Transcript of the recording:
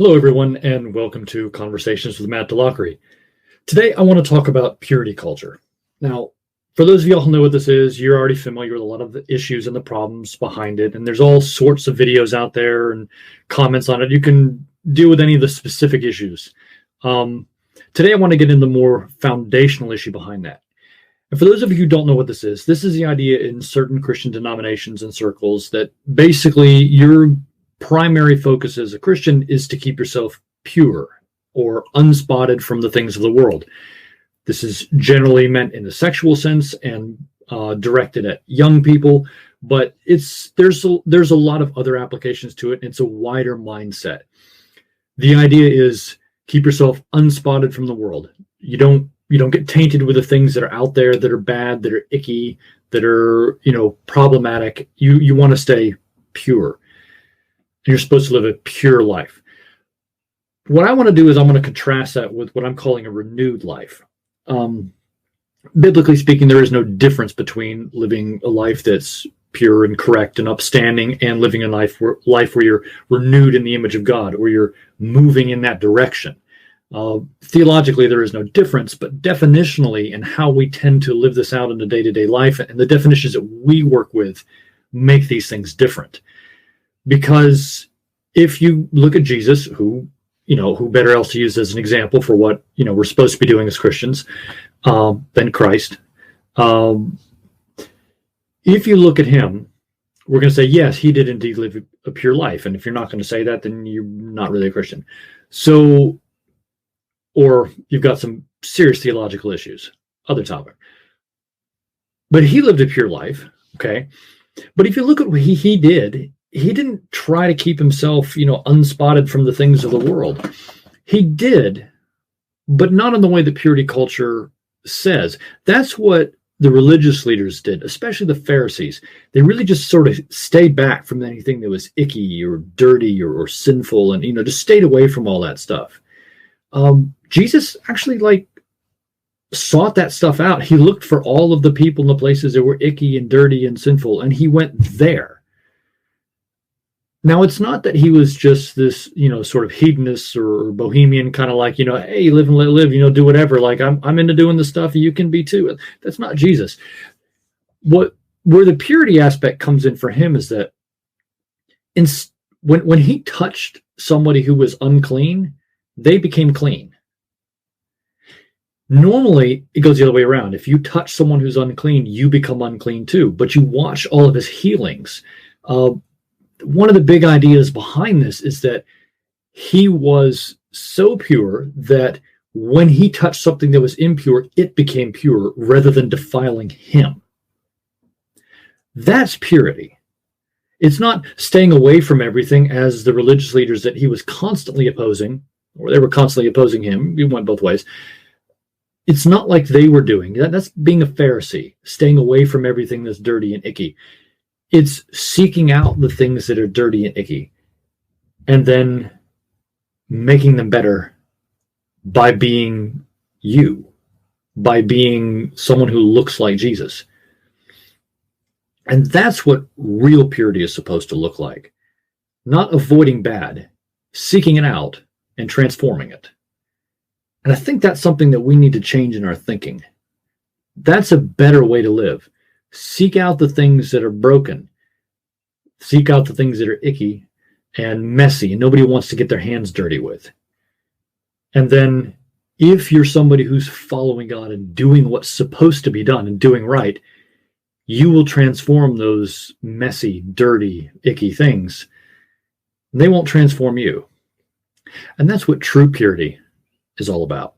Hello, everyone, and welcome to Conversations with Matt DeLockery. Today, I want to talk about purity culture. Now, for those of y'all who know what this is, you're already familiar with a lot of the issues and the problems behind it, and there's all sorts of videos out there and comments on it. You can deal with any of the specific issues. Today, I want to get into the more foundational issue behind that. And for those of you who don't know what this is the idea in certain Christian denominations and circles that basically your primary focus as a Christian is to keep yourself pure or unspotted from the things of the world. This is generally meant in the sexual sense and directed at young people, but there's a lot of other applications to it. And it's a wider mindset. The idea is keep yourself unspotted from the world. You don't get tainted with the things that are out there that are bad, that are icky, that are problematic. You want to stay pure. You're supposed to live a pure life. What I want to do is I'm going to contrast that with what I'm calling a renewed life. Biblically speaking, there is no difference between living a life that's pure and correct and upstanding and living a life where you're renewed in the image of God, or you're moving in that direction. Theologically, there is no difference, but definitionally, and how we tend to live this out in the day-to-day life and the definitions that we work with make these things different. Because if you look at Jesus, who better else to use as an example for what, we're supposed to be doing as Christians, than Christ. If you look at him, we're going to say, yes, he did indeed live a pure life. And if you're not going to say that, then you're not really a Christian. So, or you've got some serious theological issues, other topic. But he lived a pure life, okay? But if you look at what he did, he didn't try to keep himself, unspotted from the things of the world. He did, but not in the way that purity culture says. That's what the religious leaders did, especially the Pharisees. They really just sort of stayed back from anything that was icky or dirty or sinful, and just stayed away from all that stuff. Jesus actually sought that stuff out. He looked for all of the people in the places that were icky and dirty and sinful, and he went there. Now, it's not that he was just this, sort of hedonist or bohemian, kind of like, hey, live and let live, do whatever. Like, I'm into doing the stuff, you can be too. That's not Jesus. Where the purity aspect comes in for him is that when he touched somebody who was unclean, they became clean. Normally, it goes the other way around. If you touch someone who's unclean, you become unclean too. But you watch all of his healings. One of the big ideas behind this is that he was so pure that when he touched something that was impure, it became pure rather than defiling him. That's purity. It's not staying away from everything as the religious leaders that he was constantly opposing, or they were constantly opposing him. It went both ways. It's not like they were doing. That's being a Pharisee, staying away from everything that's dirty and icky. It's seeking out the things that are dirty and icky and then making them better by being you, by being someone who looks like Jesus. And that's what real purity is supposed to look like. Not avoiding bad, seeking it out and transforming it. And I think that's something that we need to change in our thinking. That's a better way to live. Seek out the things that are broken. Seek out the things that are icky and messy and nobody wants to get their hands dirty with. And then if you're somebody who's following God and doing what's supposed to be done and doing right, you will transform those messy, dirty, icky things. They won't transform you. And that's what true purity is all about.